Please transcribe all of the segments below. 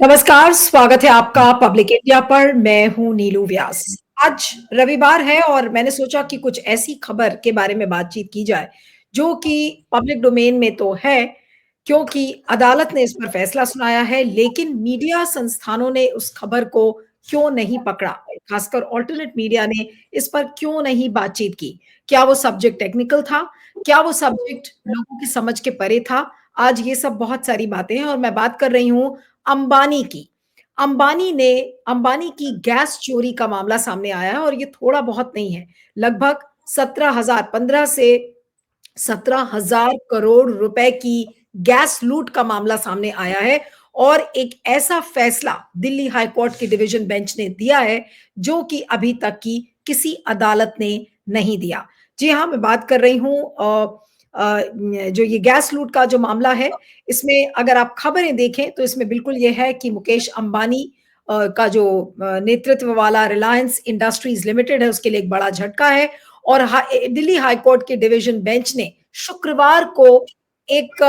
नमस्कार, स्वागत है आपका पब्लिक इंडिया पर। मैं हूँ नीलू व्यास। आज रविवार है और मैंने सोचा कि कुछ ऐसी खबर के बारे में बातचीत की जाए, जो कि पब्लिक डोमेन में तो है, क्योंकि अदालत ने इस पर फैसला सुनाया है, लेकिन मीडिया संस्थानों ने उस खबर को क्यों नहीं पकड़ा? खासकर अल्टरनेट मीडिया ने इस पर क्यों नहीं बातचीत की? क्या वो सब्जेक्ट टेक्निकल था? क्या वो सब्जेक्ट लोगों की समझ के परे था? आज ये सब बहुत सारी बातें हैं और मैं बात कर रही हूँ अंबानी की। अंबानी की गैस चोरी का मामला सामने आया है और ये थोड़ा बहुत नहीं है। लगभग 17,000 15 से 17,000 करोड़ रुपए की गैस लूट का मामला सामने आया है और एक ऐसा फैसला दिल्ली हाई कोर्ट की डिवीजन बेंच ने दिया है, जो कि अभी तक की किसी अदालत ने नहीं दिया। जी हाँ, मैं बात कर रही हूँ जो ये गैस लूट का जो मामला है, इसमें अगर आप खबरें देखें तो इसमें बिल्कुल ये है कि मुकेश अंबानी का जो नेतृत्व वाला रिलायंस इंडस्ट्रीज लिमिटेड है, उसके लिए एक बड़ा झटका है और दिल्ली हाई कोर्ट के डिवीजन बेंच ने शुक्रवार को एक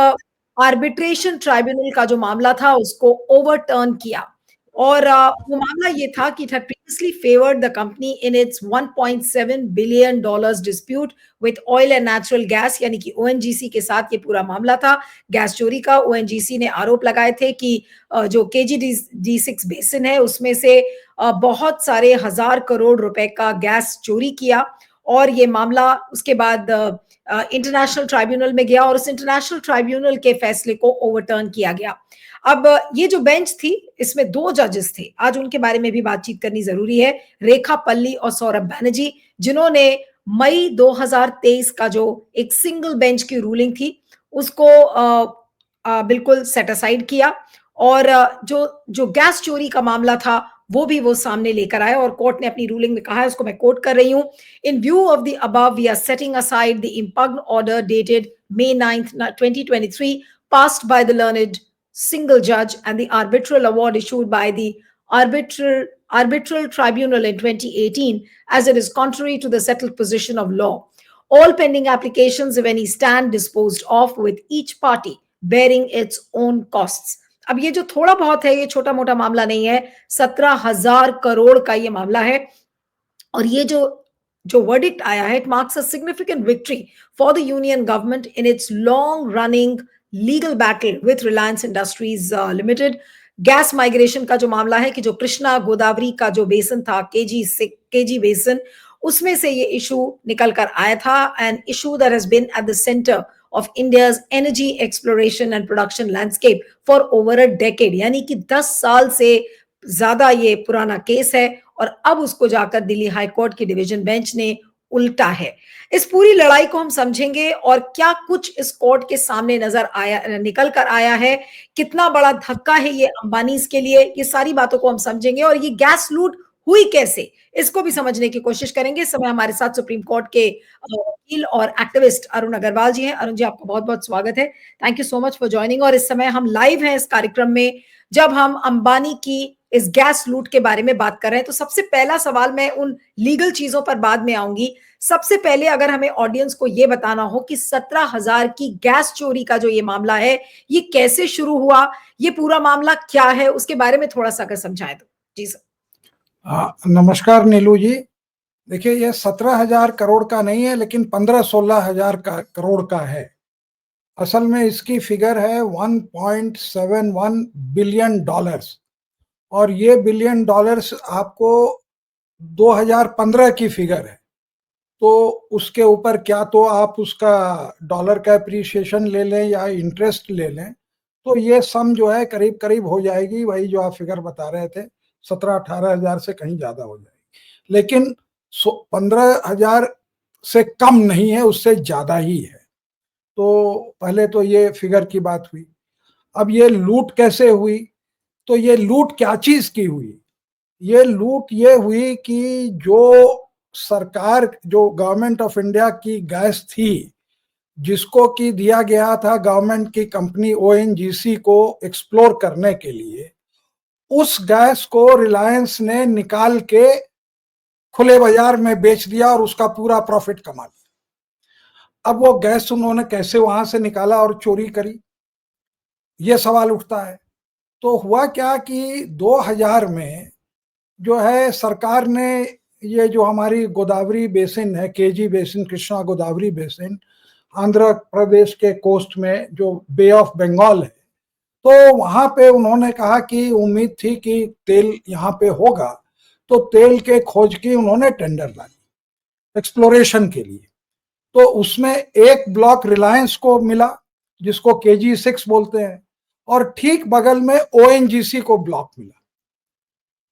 आर्बिट्रेशन ट्राइब्यूनल का जो मामला था उसको ओवरटर्न किया और वो मामला ये था कि it had previously favoured the company in its 1.7 billion dollars dispute with oil and natural gas, यानी कि ओएनजीसी के साथ ये पूरा मामला था गैस चोरी का। ओएनजीसी ने आरोप लगाए थे कि जो KG-D6 बेसिन है उसमें से बहुत सारे हजार करोड़ रुपए का गैस चोरी किया और ये मामला उसके बाद इंटरनेशनल ट्राइब्यूनल में गया और उस इंटरनेशनल ट्राइब्यूनल के फैसले को ओवरटर्न किया गया। अब ये जो बेंच थी इसमें 2 जजेस थे, आज उनके बारे में भी बातचीत करनी जरूरी है। रेखा पल्ली और सौरभ बैनर्जी, जिन्होंने मई 2023 का जो एक सिंगल बेंच की रूलिंग थी उसको बिल्कुल सेट असाइड किया और जो गैस चोरी का मामला था वो भी वो सामने लेकर आए और कोर्ट ने अपनी रूलिंग में कहा है, उसको मैं कोट कर रही हूं। In view of the above we are setting aside the impugned order dated May 9th 2023 passed by the learned single judge and the arbitral award issued by the arbitral tribunal in 2018, as it is contrary to the settled position of law. All pending applications, if any, stand disposed of, with each party bearing its own costs. अब ये जो थोड़ा बहुत है, ये छोटा मोटा मामला नहीं है, 17,000 करोड़ का ये मामला है और ये जो वर्डिक्ट आया है, it marks a significant victory for the union government in its long running legal battle with Reliance industries limited. Gas migration का जो मामला है कि जो कृष्णा गोदावरी का जो बेसन था, केजी बेसन, उसमें से ये इशू निकल कर आया था, an issue that has been at the centre of India's energy exploration and production landscape for over a decade, यानी कि 10 साल से ज्यादा ये पुराना केस है और अब उसको जाकर दिल्ली हाई कोर्ट की डिवीजन बेंच ने उल्टा है। इस पूरी लड़ाई को हम समझेंगे और क्या कुछ इस कोर्ट के सामने नजर आया, निकल कर आया है, कितना बड़ा धक्का है ये अंबानीज के लिए, ये सारी बातों को हम समझेंगे और ये गैस लूट हुई कैसे, इसको भी समझने की कोशिश करेंगे। इस समय हमारे साथ सुप्रीम कोर्ट के वकील और एक्टिविस्ट अरुण अग्रवाल जी हैं। अरुण जी, आपका बहुत बहुत स्वागत है। Thank you so much for joining. और इस समय हम लाइव हैं इस कार्यक्रम में, जब हम अंबानी की इस गैस लूट के बारे में बात कर रहे हैं। तो सबसे पहला सवाल, मैं उन लीगल चीजों पर बाद में आऊंगी, सबसे पहले अगर हमें ऑडियंस को यह बताना हो कि 17,000 की गैस चोरी का जो ये मामला है, ये कैसे शुरू हुआ, ये पूरा मामला क्या है, उसके बारे में थोड़ा सा अगर समझाएं तो। जी सर। नमस्कार नीलू जी। देखिए, ये 17,000 करोड़ का नहीं है, लेकिन 15-16 हजार करोड़ का है। असल में इसकी फिगर है 1.71 बिलियन डॉलर्स और ये बिलियन डॉलर्स आपको 2015 की फिगर है। तो उसके ऊपर क्या तो आप उसका डॉलर का एप्रिसिएशन ले लें या इंटरेस्ट ले लें, तो ये सम जो है करीब करीब हो जाएगी, वही जो आप फिगर बता रहे थे, 17-18 हजार से कहीं ज्यादा हो जाएगी। लेकिन 15,000 से कम नहीं है, उससे ज्यादा ही है। तो पहले तो ये फिगर की बात हुई। अब ये लूट कैसे हुई? तो ये लूट क्या चीज की हुई? ये लूट ये हुई कि जो सरकार, जो गवर्नमेंट ऑफ इंडिया की गैस थी, जिसको कि दिया गया था गवर्नमेंट की कंपनी ओएनजीसी को एक्सप्लोर करने के लिए, उस गैस को रिलायंस ने निकाल के खुले बाजार में बेच दिया और उसका पूरा प्रॉफिट कमा लिया। अब वो गैस उन्होंने कैसे वहां से निकाला और चोरी करी, ये सवाल उठता है। तो हुआ क्या कि 2000 में जो है सरकार ने ये जो हमारी गोदावरी बेसिन है, KG basin, Krishna Godavari basin, Andhra Pradesh के कोस्ट में जो बे ऑफ बंगाल है, तो वहां पे उन्होंने कहा कि उम्मीद थी कि तेल यहाँ पे होगा, तो तेल के खोज की उन्होंने टेंडर डाली एक्सप्लोरेशन के लिए। तो उसमें एक ब्लॉक रिलायंस को मिला जिसको KG6 बोलते हैं, और ठीक बगल में ONGC को ब्लॉक मिला।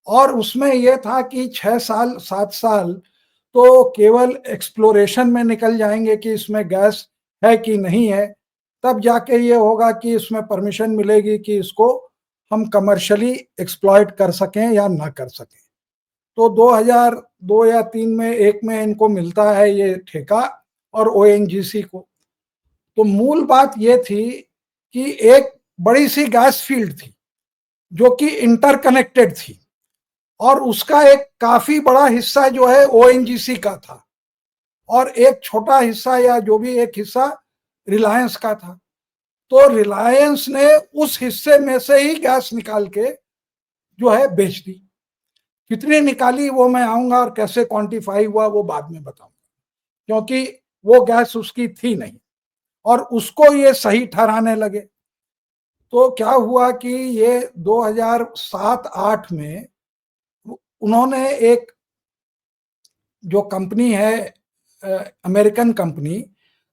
और उसमें यह था कि 6 साल 7 साल तो केवल एक्सप्लोरेशन में निकल जाएंगे कि इसमें गैस है कि नहीं है, तब जाके ये होगा कि इसमें परमिशन मिलेगी कि इसको हम कमर्शियली एक्सप्लॉइट कर सकें या ना कर सकें। तो 2002 या 3 में एक में इनको मिलता है ये ठेका और ONGC को। तो मूल बात ये थी कि एक बड़ी सी गैस फील्ड थी जो कि इंटरकनेक्टेड थी, और उसका एक काफी बड़ा हिस्सा जो है ONGC का था, और एक छोटा हिस्सा या जो भी एक हिस्सा रिलायंस का था। तो रिलायंस ने उस हिस्से में से ही गैस निकाल के जो है बेच दी। कितनी निकाली वो मैं आऊंगा, और कैसे क्वांटिफाई हुआ वो बाद में बताऊंगा, क्योंकि वो गैस उसकी थी नहीं और उसको ये सही ठहराने लगे। तो क्या हुआ कि ये 2007-8 में उन्होंने एक जो कंपनी है, अमेरिकन कंपनी,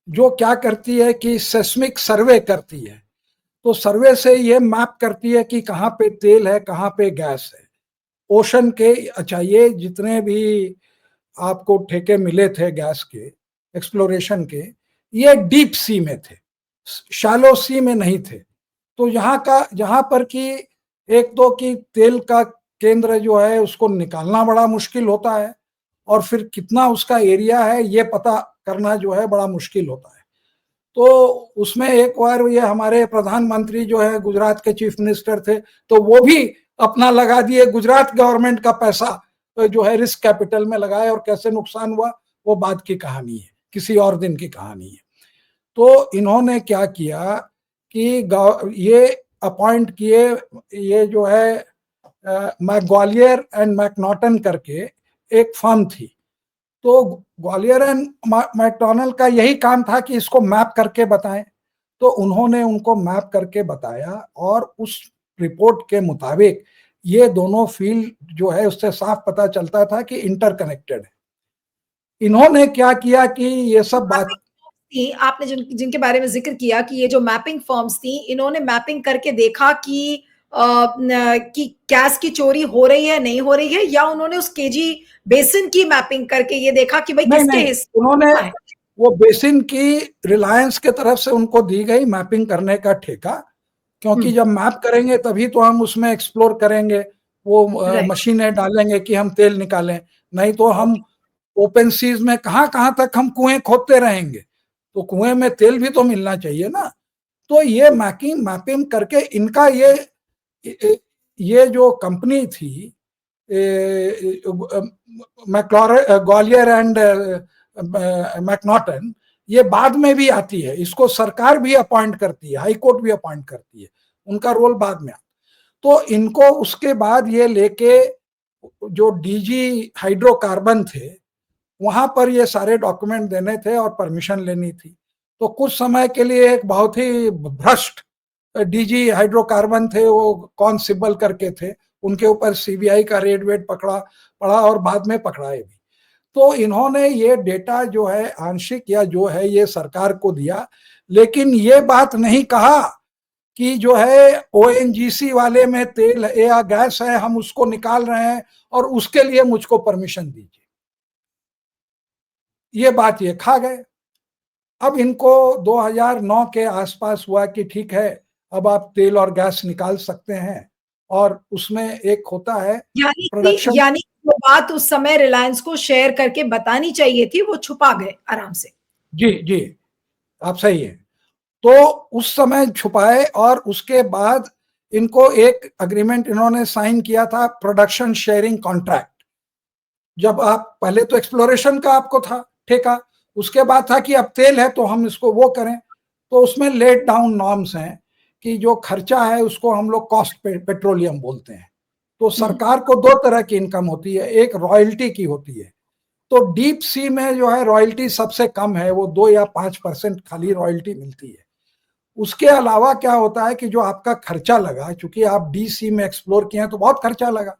जो क्या करती है कि सेस्मिक सर्वे करती है। तो सर्वे से ये मैप करती है कि कहाँ पे तेल है, कहाँ पे गैस है। ओशन के, अच्छा, ये जितने भी आपको ठेके मिले थे गैस के एक्सप्लोरेशन के, ये डीप सी में थे, शैलो सी में नहीं थे। तो जहाँ पर कि एक तो कि तेल का केंद्र जो है उसको निकालना बड़ा मुश्किल होता है, और फिर कितना उसका एरिया है ये पता करना जो है बड़ा मुश्किल होता है। तो उसमें एक बार ये हमारे प्रधानमंत्री जो है गुजरात के चीफ मिनिस्टर थे, तो वो भी अपना लगा दिए, गुजरात गवर्नमेंट का पैसा जो है रिस्क कैपिटल में लगाए, और कैसे नुकसान हुआ वो बाद की कहानी है, किसी और दिन की कहानी है। तो इन्होंने क्या किया कि ये अपॉइंट किए, ये जो है मैकग्वालियर एंड मैकनॉटन करके एक फर्म थी। तो ग्वालियर एंड मैकडॉनल्ड का यही काम था कि इसको मैप करके बताएं। तो उन्होंने उनको मैप करके बताया, और उस रिपोर्ट के मुताबिक ये दोनों फील्ड जो है उससे साफ पता चलता था कि इंटरकनेक्टेड है। इन्होंने क्या किया कि ये सब बात थी, आपने जिनके बारे में जिक्र किया कि ये जो मैपिंग फर्म्स थी, इन्होंने मैपिंग करके देखा कि गैस की चोरी हो रही है नहीं हो रही है, या उन्होंने उस केजी बेसिन की मैपिंग करके ये देखा कि भाई नहीं किसके नहीं, हिस्से उन्होंने है? वो बेसिन की रिलायंस के तरफ से उनको दी गई मैपिंग करने का ठेका, क्योंकि जब मैप करेंगे तभी तो हम उसमें एक्सप्लोर करेंगे, वो राइट। मशीनें डालेंगे कि हम तेल निकालें, नहीं तो हम ओके। ओपन सीज में कहाँ कहाँ तक हम कुएं खोदते रहेंगे। तो कुएं में तेल भी तो मिलना चाहिए ना। तो ये मैपिंग करके इनका ये जो कंपनी थी, ग्वालियर एंड मैकनॉटन, ये बाद में भी आती है, इसको सरकार भी अपॉइंट करती है, हाई कोर्ट भी अपॉइंट करती है, उनका रोल बाद में आता। तो इनको उसके बाद ये लेके जो DG हाइड्रोकार्बन थे वहां पर ये सारे डॉक्यूमेंट देने थे और परमिशन लेनी थी। तो कुछ समय के लिए एक बहुत ही भ्रष्ट DG हाइड्रोकार्बन थे, वो कौन सिब्बल करके थे, उनके ऊपर CBI का रेड वेड पड़ा और बाद में पकड़ाए भी। तो इन्होंने ये डेटा जो है आंशिक या जो है ये सरकार को दिया, लेकिन ये बात नहीं कहा कि जो है ONGC वाले में तेल या गैस है, हम उसको निकाल रहे हैं और उसके लिए मुझको परमिशन दीजिए। ये बात ये खा गए। अब इनको 2009 के आसपास हुआ कि ठीक है, अब आप तेल और गैस निकाल सकते हैं, और उसमें एक होता है प्रोडक्शन। यानी वो बात उस समय रिलायंस को शेयर करके बतानी चाहिए थी, वो छुपा गए आराम से। जी जी, आप सही है। तो उस समय छुपाए, और उसके बाद इनको एक अग्रीमेंट इन्होंने साइन किया था, प्रोडक्शन शेयरिंग कॉन्ट्रैक्ट। जब आप पहले तो एक्सप्लोरेशन का आपको था ठेका, उसके बाद था कि अब तेल है तो हम इसको वो करें। तो उसमें लेट डाउन नॉर्म्स हैं कि जो खर्चा है उसको हम लोग कॉस्ट पेट्रोलियम बोलते हैं। तो सरकार को दो तरह की इनकम होती है, एक रॉयल्टी की होती है। तो डीप सी में जो है रॉयल्टी सबसे कम है, वो 2 या 5% खाली रॉयल्टी मिलती है। उसके अलावा क्या होता है कि जो आपका खर्चा लगा, चूंकि आप डी सी में एक्सप्लोर किए हैं तो बहुत खर्चा लगा,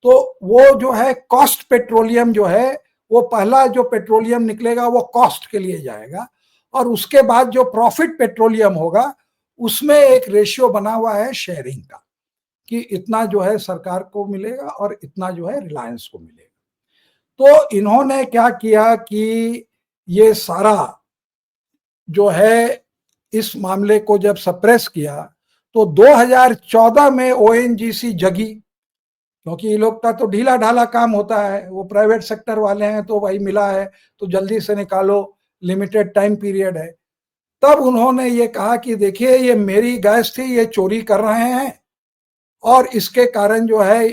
तो वो जो है कॉस्ट पेट्रोलियम जो है, वो पहला जो पेट्रोलियम निकलेगा वो कॉस्ट के लिए जाएगा, और उसके बाद जो प्रॉफिट पेट्रोलियम होगा उसमें एक रेशियो बना हुआ है शेयरिंग का, कि इतना जो है सरकार को मिलेगा और इतना जो है रिलायंस को मिलेगा। तो इन्होंने क्या किया कि ये सारा जो है इस मामले को जब सप्रेस किया, तो 2014 में ओएनजीसी जगी, क्योंकि ये लोग का तो ढीला ढाला काम होता है, वो प्राइवेट सेक्टर वाले हैं, तो वही मिला है तो जल्दी से निकालो, लिमिटेड टाइम पीरियड है। तब उन्होंने ये कहा कि देखिए ये मेरी गैस थी, ये चोरी कर रहे हैं और इसके कारण जो है,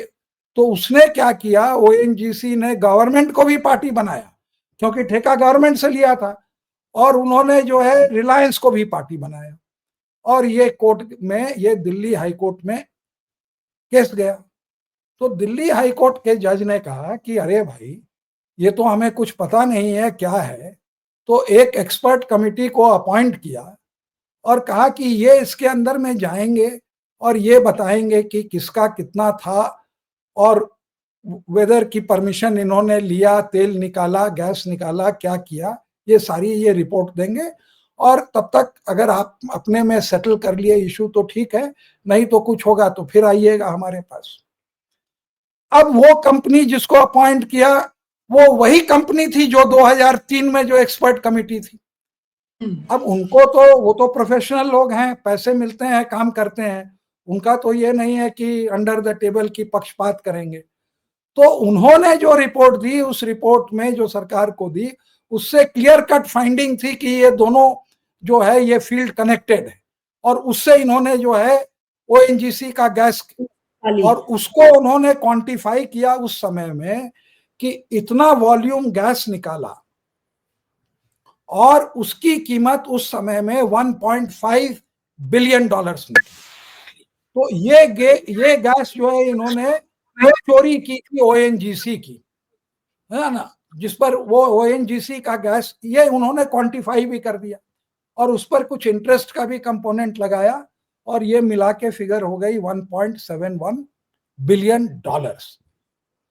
तो उसने क्या किया, ओएनजीसी ने गवर्नमेंट को भी पार्टी बनाया, क्योंकि ठेका गवर्नमेंट से लिया था, और उन्होंने जो है रिलायंस को भी पार्टी बनाया, और ये कोर्ट में, ये दिल्ली हाई कोर्ट में केस गया। तो दिल्ली हाई कोर्ट के जज ने कहा कि अरे भाई ये तो हमें कुछ पता नहीं है क्या है, तो एक एक्सपर्ट कमिटी को अपॉइंट किया और कहा कि ये इसके अंदर में जाएंगे और ये बताएंगे कि किसका कितना था, और वेदर की परमिशन इन्होंने लिया, तेल निकाला, गैस निकाला, क्या किया, ये सारी ये रिपोर्ट देंगे। और तब तक अगर आप अपने में सेटल कर लिए इशू तो ठीक है, नहीं तो कुछ होगा तो फिर आइएगा हमारे पास। अब वो कंपनी जिसको अपॉइंट किया, वो वही कंपनी थी जो 2003 में जो एक्सपर्ट कमिटी थी। अब उनको तो, वो तो प्रोफेशनल लोग हैं, पैसे मिलते हैं, काम करते हैं, उनका तो ये नहीं है कि अंडर द टेबल की पक्षपात करेंगे। तो उन्होंने जो रिपोर्ट दी, उस रिपोर्ट में जो सरकार को दी, उससे क्लियर कट फाइंडिंग थी कि ये दोनों जो है ये फील्ड कनेक्टेड है, और उससे इन्होंने जो है ओएनजीसी का गैस, और उसको उन्होंने क्वांटिफाई किया उस समय में कि इतना वॉल्यूम गैस निकाला, और उसकी कीमत उस समय में 1.5 बिलियन डॉलर्स निकली। तो ये गैस जो है इन्होंने चोरी की थी ओएनजीसी की, है ना, जिस पर वो ओएनजीसी का गैस ये उन्होंने क्वांटिफाई भी कर दिया, और उस पर कुछ इंटरेस्ट का भी कंपोनेंट लगाया, और ये मिला के फिगर हो गई 1.71 बिलियन डॉलर्स,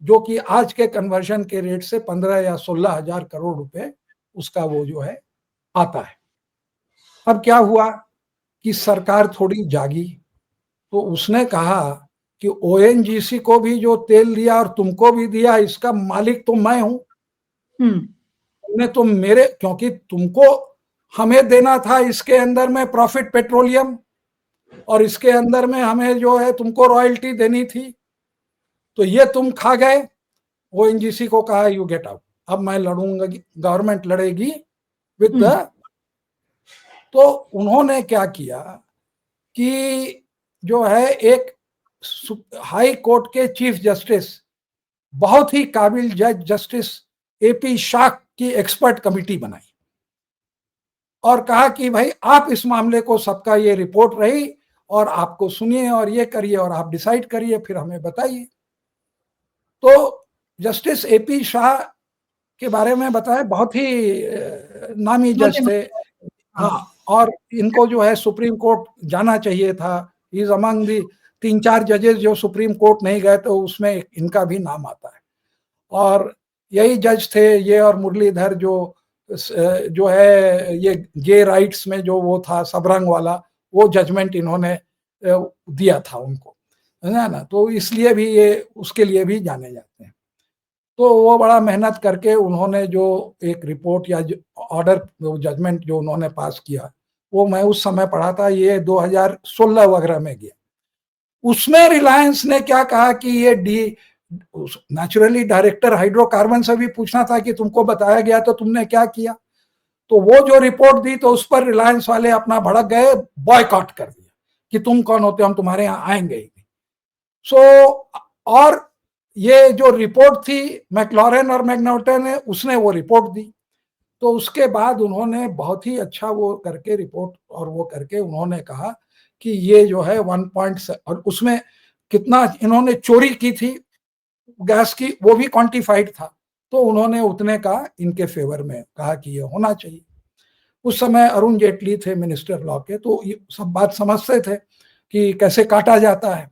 जो कि आज के कन्वर्शन के रेट से 15 या 16 हजार करोड़ रुपए उसका वो जो है आता है। अब क्या हुआ कि सरकार थोड़ी जागी, तो उसने कहा कि ओएनजीसी को भी जो तेल दिया और तुमको भी दिया, इसका मालिक तो मैं हूं। तुमने तो मेरे, क्योंकि तुमको हमें देना था इसके अंदर में प्रॉफिट पेट्रोलियम, और इसके अंदर में हमें जो है तुमको रॉयल्टी देनी थी, तो ये तुम खा गए। ओएनजीसी को कहा यू गेट आउट, अब मैं लड़ूंगा, गवर्नमेंट लड़ेगी विद द। तो उन्होंने क्या किया कि जो है एक हाई कोर्ट के चीफ जस्टिस, बहुत ही काबिल जज जस्टिस एपी शाह की एक्सपर्ट कमिटी बनाई, और कहा कि भाई आप इस मामले को, सबका ये रिपोर्ट रही और आपको सुनिए और ये करिए और आप डिसाइड करिए, फिर हमें बताइए। तो जस्टिस एपी शाह के बारे में बताया, बहुत ही नामी जज थे। हाँ, और इनको जो है सुप्रीम कोर्ट जाना चाहिए था, इज अमंग दी 3-4 जजेस जो सुप्रीम कोर्ट नहीं गए, तो उसमें इनका भी नाम आता है। और यही जज थे ये, और मुरलीधर जो है ये गे राइट्स में जो वो था सबरंग वाला, वो जजमेंट इन्होंने दिया था उनको, है ना, तो इसलिए भी ये उसके लिए भी जाने जाते हैं। तो वो बड़ा मेहनत करके उन्होंने जो एक रिपोर्ट या ऑर्डर, जजमेंट जो उन्होंने पास किया, वो मैं उस समय पढ़ा था, ये 2016 वगैरह में गया। उसमें रिलायंस ने क्या कहा कि ये नेचुरली डायरेक्टर हाइड्रोकार्बन से भी पूछना था कि तुमको बताया गया तो तुमने क्या किया। तो वो जो रिपोर्ट दी, तो उस पर रिलायंस वाले अपना भड़क गए, बॉयकॉट कर दिया कि तुम कौन होते हो, हम तुम्हारे यहाँ आएंगे ही नहीं। और ये जो रिपोर्ट थी मैक्लॉरेन और मैग्नोटा ने, उसने वो रिपोर्ट दी। तो उसके बाद उन्होंने बहुत ही अच्छा वो करके रिपोर्ट और वो करके उन्होंने कहा कि ये जो है 1.7 और उसमें कितना इन्होंने चोरी की थी गैस की वो भी क्वांटिफाइड था, तो उन्होंने उतने का इनके फेवर में कहा कि ये होना चाहिए। उस समय अरुण जेटली थे मिनिस्टर लॉ के, तो ये सब बात समझते थे कि कैसे काटा जाता है।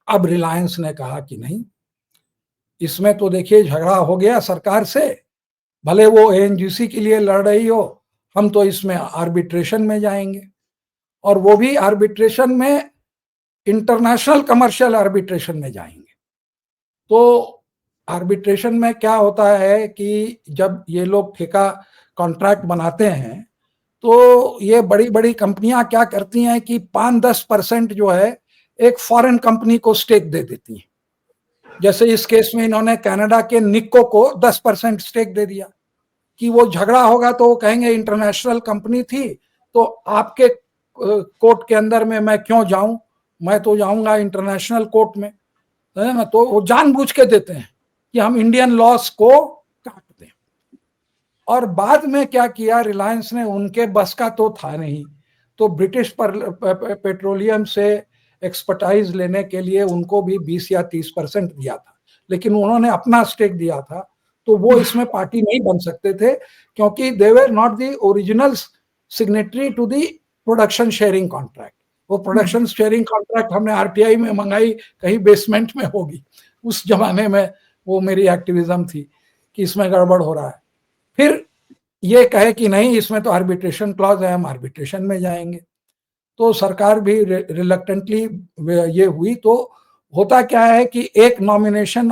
अब रिलायंस ने कहा कि नहीं, इसमें तो देखिए झगड़ा हो गया सरकार से, भले वो एएनजीसी के लिए लड़ रही हो, हम तो इसमें आर्बिट्रेशन में जाएंगे, और वो भी आर्बिट्रेशन में इंटरनेशनल कमर्शियल आर्बिट्रेशन में जाएंगे। तो आर्बिट्रेशन में क्या होता है कि जब ये लोग ठेका कॉन्ट्रैक्ट बनाते हैं, तो ये बड़ी बड़ी कंपनियां क्या करती हैं कि 5-10% जो है एक फॉरेन कंपनी को स्टेक दे देती हैं। जैसे इस केस में इन्होंने कनाडा के निक्को को 10% स्टेक दे दिया कि वो झगड़ा होगा तो वो कहेंगे इंटरनेशनल कंपनी थी, तो आपके कोर्ट के अंदर में मैं क्यों जाऊं, मैं तो जाऊंगा इंटरनेशनल कोर्ट में, है ना। तो वो जानबूझ के देते हैं कि हम इंडियन लॉस को काट दें। और बाद में क्या किया रिलायंस ने, उनके बस का तो था नहीं, तो ब्रिटिश पेट्रोलियम से एक्सपर्टाइज लेने के लिए उनको भी 20 या 30% दिया था, लेकिन उन्होंने अपना स्टेक दिया था, तो वो इसमें पार्टी नहीं बन सकते थे, क्योंकि they were not the original signatory to the production sharing contract. वो प्रोडक्शन शेयरिंग कॉन्ट्रैक्ट हमने आरटीआई में मंगाई, कहीं बेसमेंट में होगी। उस जमाने में वो मेरी एक्टिविज्म थी कि इसमें गड़बड़ हो रहा है। फिर ये कहे कि नहीं, इसमें तो आर्बिट्रेशन क्लॉज है, हम आर्बिट्रेशन में जाएंगे। तो सरकार भी रिलक्टेंटली ये हुई। तो होता क्या है कि एक नॉमिनेशन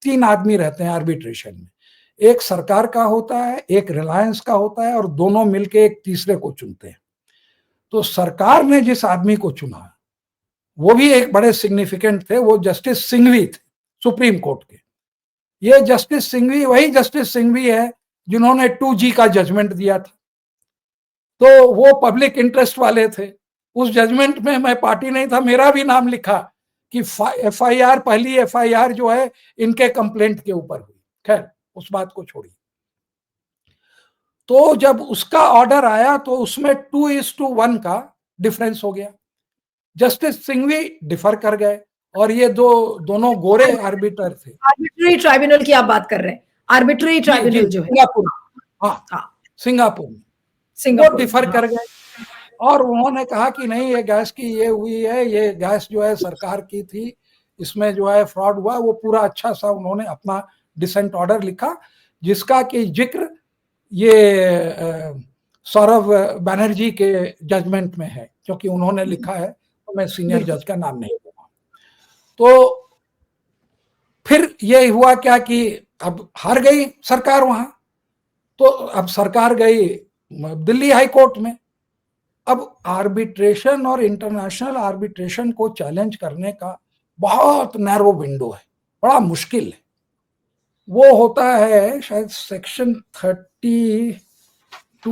3 आदमी रहते हैं आर्बिट्रेशन में, एक सरकार का होता है, एक रिलायंस का होता है, और दोनों मिलके एक तीसरे को चुनते हैं। तो सरकार ने जिस आदमी को चुना वो भी एक बड़े सिग्निफिकेंट थे, वो जस्टिस सिंघवी थे सुप्रीम कोर्ट के। ये जस्टिस सिंघवी वही जस्टिस सिंघवी है जिन्होंने 2G का जजमेंट दिया था। तो वो पब्लिक इंटरेस्ट वाले थे। उस जजमेंट में मैं पार्टी नहीं था, मेरा भी नाम लिखा कि एफआईआर, पहली एफआईआर जो है इनके कंप्लेंट के ऊपर हुई। खैर उस बात को छोड़िए। तो जब उसका ऑर्डर आया तो उसमें 2:1 का डिफरेंस हो गया। जस्टिस सिंघवी डिफर कर गए, और ये दोनों गोरे आर्बिटर थे। आर्बिट्री ट्राइब्यूनल की आप बात कर रहे हैं, आर्बिट्री ट्राइब्यूनल जो है सिंगापुर, हाँ हाँ सिंगापुर में, वो डिफर कर गए, और उन्होंने कहा कि नहीं, ये गैस की ये हुई है, ये गैस जो है सरकार की थी, इसमें जो है फ्रॉड हुआ। वो पूरा अच्छा सा उन्होंने अपना डिसेंट ऑर्डर लिखा, जिसका कि जिक्र ये सौरभ बनर्जी के जजमेंट में है, क्योंकि उन्होंने लिखा है, तो मैं सीनियर जज का नाम नहीं लूंगा। तो फिर ये हुआ क्या कि अब हार गई सरकार वहां, तो अब सरकार गई दिल्ली हाई कोर्ट में। अब आर्बिट्रेशन और इंटरनेशनल आर्बिट्रेशन को चैलेंज करने का बहुत नैरो विंडो है, बड़ा मुश्किल है। वो होता है शायद सेक्शन 32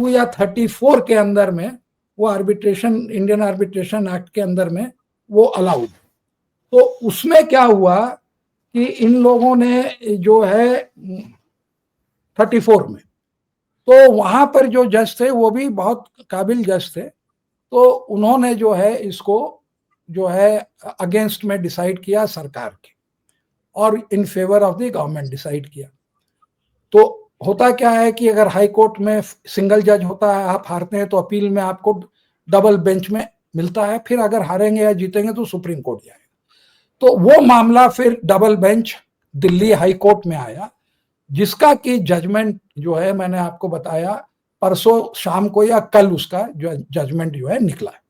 या 34 के अंदर में, वो आर्बिट्रेशन, इंडियन आर्बिट्रेशन एक्ट के अंदर में वो अलाउड। तो उसमें क्या हुआ कि इन लोगों ने जो है 34 में, तो वहां पर जो जज थे वो भी बहुत काबिल जज थे, तो उन्होंने जो है इसको जो है अगेंस्ट में डिसाइड किया सरकार के, और in favour of the government decide किया। तो होता क्या है कि अगर हाई कोर्ट में सिंगल जज होता है, आप हारते हैं तो अपील में आपको डबल बेंच में मिलता है, फिर अगर हारेंगे या जीतेंगे तो सुप्रीम कोर्ट जाएगा। तो वो मामला फिर double bench Delhi high court में आया, जिसका कि जजमेंट जो है मैंने आपको बताया परसों शाम को या कल उसका जो जजमेंट जो है निकला है,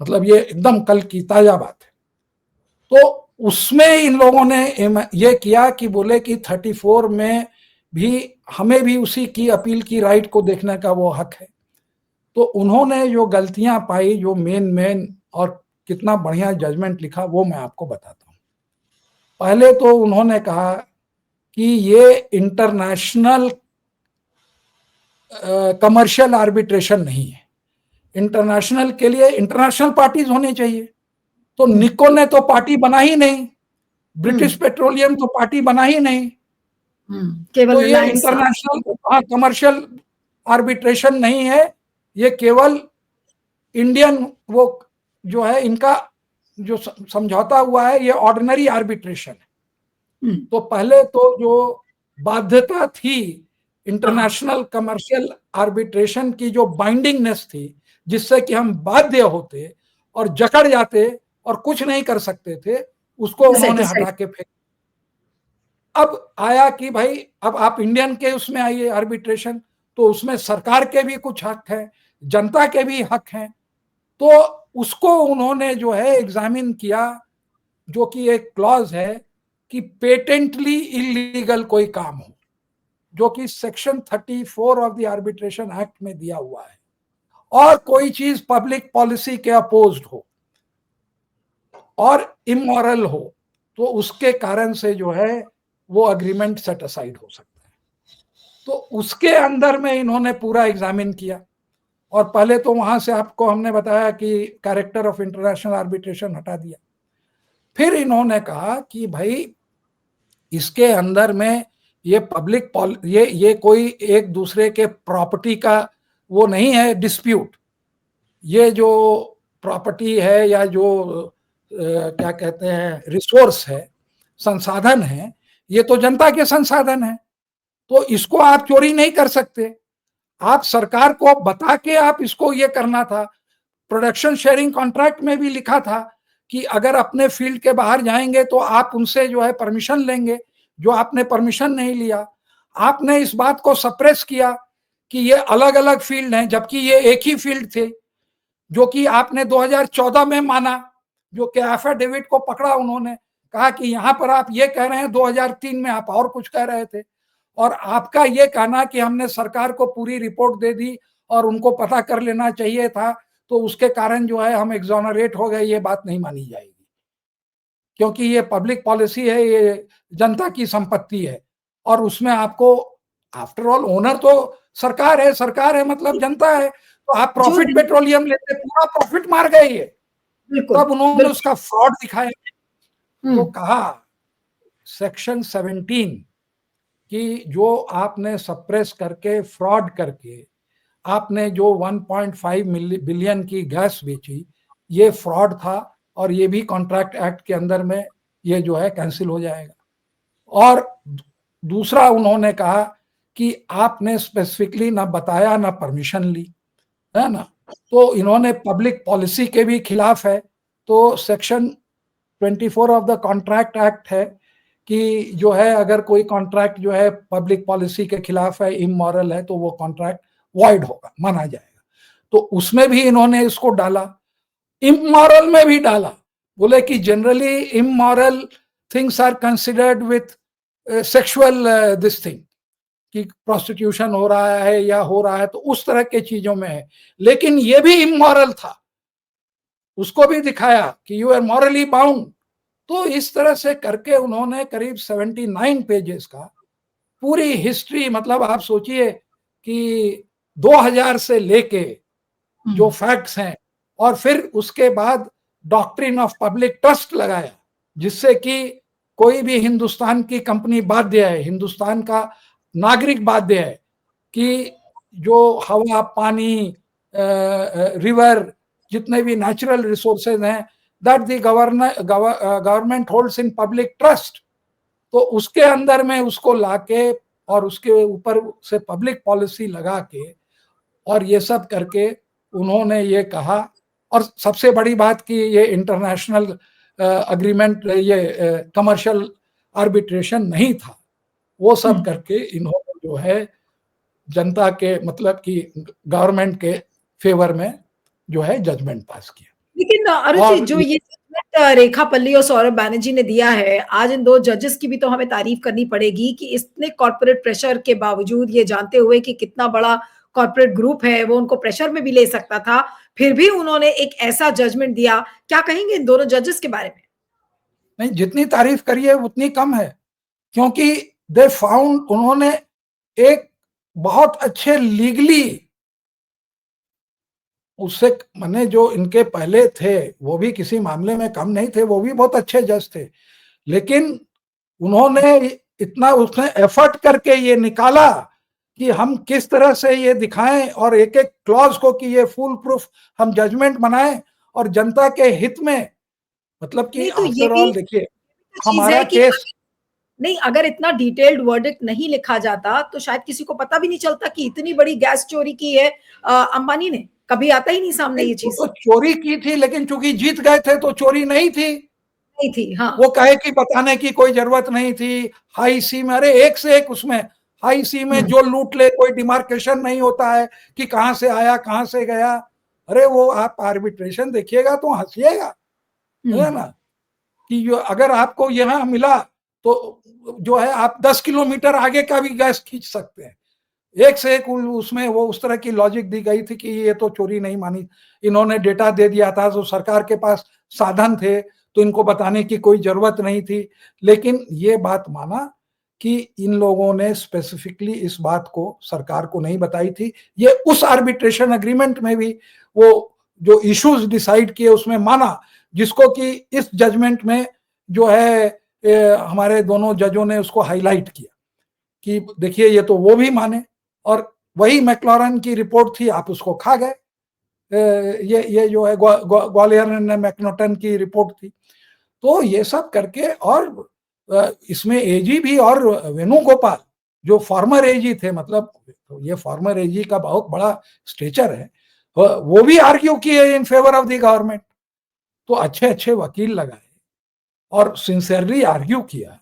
मतलब ये एकदम कल की ताजा बात है। तो उसमें इन लोगों ने ये किया कि बोले कि 34 में भी हमें भी उसी की अपील की राइट को देखने का वो हक है। तो उन्होंने जो गलतियां पाई, जो मेन और कितना बढ़िया जजमेंट लिखा, वो मैं आपको बताता हूं। पहले तो उन्होंने कहा कि ये इंटरनेशनल कमर्शियल आर्बिट्रेशन नहीं है, इंटरनेशनल के लिए इंटरनेशनल पार्टीज होनी चाहिए। तो निको ने तो पार्टी बना ही नहीं, ब्रिटिश पेट्रोलियम तो पार्टी बना ही नहीं, केवल तो ये इंटरनेशनल, हाँ, कमर्शियल आर्बिट्रेशन नहीं है, ये केवल इंडियन वो जो है इनका जो समझौता हुआ है ये ऑर्डिनरी आर्बिट्रेशन है। तो पहले तो जो बाध्यता थी इंटरनेशनल कमर्शियल आर्बिट्रेशन की, जो बाइंडिंगनेस थी जिससे कि हम बाध्य होते और जकड़ जाते और कुछ नहीं कर सकते थे, उसको उन्होंने हटा के फेंक। अब आया कि भाई अब आप इंडियन के उसमें आइए आर्बिट्रेशन, तो उसमें सरकार के भी कुछ हक है, जनता के भी हक हैं। तो उसको उन्होंने जो है एग्जामिन किया, जो कि एक क्लॉज है कि पेटेंटली इलीगल कोई काम हो, जो कि section 34 of the arbitration act में दिया हुआ है, और कोई चीज पब्लिक पॉलिसी के अपोज्ड हो और इमोरल हो, तो उसके कारण से जो है वो अग्रीमेंट सेट असाइड हो सकता है। तो उसके अंदर में इन्होंने पूरा एग्जामिन किया, और पहले तो वहां से आपको हमने बताया कि कैरेक्टर ऑफ इंटरनेशनल आर्बिट्रेशन हटा दिया। फिर इन्होंने कहा कि भाई इसके अंदर में ये पब्लिक ये कोई एक दूसरे के प्रॉपर्टी का वो नहीं है डिस्प्यूट। ये जो प्रॉपर्टी है या जो क्या कहते हैं रिसोर्स है, संसाधन है, ये तो जनता के संसाधन है, तो इसको आप चोरी नहीं कर सकते। आप सरकार को बता के आप इसको ये करना था। प्रोडक्शन शेयरिंग कॉन्ट्रैक्ट में भी लिखा था कि अगर अपने फील्ड के बाहर जाएंगे तो आप उनसे जो है परमिशन लेंगे, जो आपने परमिशन नहीं लिया। आपने इस बात को सप्रेस किया कि ये अलग अलग फील्ड हैं, जबकि ये एक ही फील्ड थे, जो कि आपने 2014 में माना, जो कि एफिडेविट को पकड़ा उन्होंने, कहा कि यहां पर आप ये कह रहे हैं, 2003 में आप और कुछ कह रहे थे, और आपका ये कहना कि हमने सरकार को पूरी रिपोर्ट दे दी और उनको पता कर लेना चाहिए था, तो उसके कारण जो है हम एग्जोनरेट हो गए, ये बात नहीं मानी जाएगी, क्योंकि ये पब्लिक पॉलिसी है, ये जनता की संपत्ति है, और उसमें आपको आफ्टर ऑल ओनर तो सरकार है मतलब जनता है। तो आप प्रॉफिट पेट्रोलियम लेते, पूरा प्रॉफिट मार गए ये। तब उन्होंने उसका फ्रॉड दिखाया, तो कहा सेक्शन 17 कि जो आपने सप्रेस करके फ्रॉड करके आपने जो 1.5 बिलियन की गैस बेची, ये फ्रॉड था, और ये भी कॉन्ट्रैक्ट एक्ट के अंदर में ये जो है कैंसिल हो जाएगा। और दूसरा उन्होंने कहा कि आपने स्पेसिफिकली ना बताया ना परमिशन ली, है ना, तो इन्होंने पब्लिक पॉलिसी के भी खिलाफ है। तो section 24 of the contract act है कि जो है अगर कोई कॉन्ट्रैक्ट जो है पब्लिक पॉलिसी के खिलाफ है, इमोरल है, तो वो कॉन्ट्रैक्ट वॉइड होगा, माना जाएगा। तो उसमें भी इन्होंने इसको डाला, इमोरल में भी डाला। बोले कि generally immoral things are considered with sexual this thing, कि प्रोस्टिट्यूशन हो रहा है या हो रहा है, तो उस तरह के चीजों में है। लेकिन ये भी इमोरल था, उसको भी दिखाया कि यू आर मॉरली बाउंड। तो इस तरह से करके उन्होंने करीब 79 पेजेस का पूरी हिस्ट्री, मतलब आप सोचिए कि 2000 से लेके जो फैक्ट्स हैं, और फिर उसके बाद डॉक्ट्रिन ऑफ पब्लिक ट्रस्ट लगाया, जिससे कि कोई भी हिंदुस्तान की कंपनी बाध्य है, हिंदुस्तान का नागरिक बाध्य है कि जो हवा, पानी, रिवर, जितने भी नेचुरल रिसोर्सेज हैं, that the government holds in public trust. तो उसके अंदर में उसको लाके और उसके ऊपर से पब्लिक पॉलिसी लगा के और ये सब करके उन्होंने ये कहा। और सबसे बड़ी बात कि ये इंटरनेशनल अग्रीमेंट, ये कमर्शियल आर्बिट्रेशन नहीं था, वो सब करके इन्होंने जो है जनता के, मतलब कि गवर्नमेंट के फेवर में जो है जजमेंट पास किया। लेकिन अरुण जी, जो ये रेखा पल्ली और सौरभ बैनर्जी ने दिया है, आज इन दो जजेस की भी तो हमें तारीफ करनी पड़ेगी कि इतने कॉर्पोरेट प्रेशर के बावजूद, ये जानते हुए कि कितना बड़ा कॉर्पोरेट ग्रुप है, वो उनको प्रेशर में भी ले सकता था, फिर भी उन्होंने एक ऐसा जजमेंट दिया। क्या कहेंगे इन दोनों जजेस के बारे में? नहीं, जितनी तारीफ करिए उतनी कम है, क्योंकि दे फाउंड, उन्होंने एक बहुत अच्छे लीगली, उससे माने जो इनके पहले थे वो भी किसी मामले में कम नहीं थे, वो भी बहुत अच्छे जज थे, लेकिन उन्होंने इतना उसने एफर्ट करके ये निकाला कि हम किस तरह से ये दिखाएं और एक एक क्लॉज को कि ये फुल प्रूफ हम जजमेंट बनाएं, और जनता के हित में, मतलब कि नहीं तो ये आफ्टर भी ऑल देखिए चीज हमारा है कि केस, नहीं, अगर इतना डिटेल्ड वर्डिक्ट नहीं लिखा जाता तो शायद किसी को पता भी नहीं चलता कि इतनी बड़ी गैस चोरी की है अंबानी ने। कभी आता ही नहीं सामने ये वो चीज। तो चोरी की थी लेकिन चूंकि जीत गए थे तो चोरी नहीं थी। नहीं थी, हाँ। वो कहे कि बताने की कोई जरूरत नहीं थी। हाई सी में, अरे एक से एक उसमें, हाई सी में जो लूट ले कोई डिमार्केशन नहीं होता है कि कहां से आया कहां से गया। अरे वो आप आर्बिट्रेशन देखिएगा तो हंसिएगा, है ना, कि जो अगर आपको यहाँ मिला तो जो है आप 10 किलोमीटर आगे का भी गैस खींच सकते हैं। एक से एक उसमें वो उस तरह की लॉजिक दी गई थी कि ये तो चोरी नहीं मानी। इन्होंने डेटा दे दिया था, तो सरकार के पास साधन थे तो इनको बताने की कोई जरूरत नहीं थी। लेकिन ये बात माना कि इन लोगों ने स्पेसिफिकली इस बात को सरकार को नहीं बताई थी। ये उस आर्बिट्रेशन एग्रीमेंट में भी वो जो इश्यूज डिसाइड किए उसमें माना, जिसको कि इस जजमेंट में जो है हमारे दोनों जजों ने उसको हाईलाइट किया कि देखिए ये तो वो भी माने। और वही मैक्लॉरन की रिपोर्ट थी, आप उसको खा गए। ये जो है ग्वालियर ने मैकनोटन की रिपोर्ट थी। तो ये सब करके, और इसमें एजी भी, और वेणुगोपाल जो फॉर्मर एजी थे, मतलब ये फॉर्मर एजी का बहुत बड़ा स्टेचर है, वो भी आर्ग्यू किए in favour of the government. तो अच्छे अच्छे वकील लगाए और सिंसियरली आर्ग्यू किया,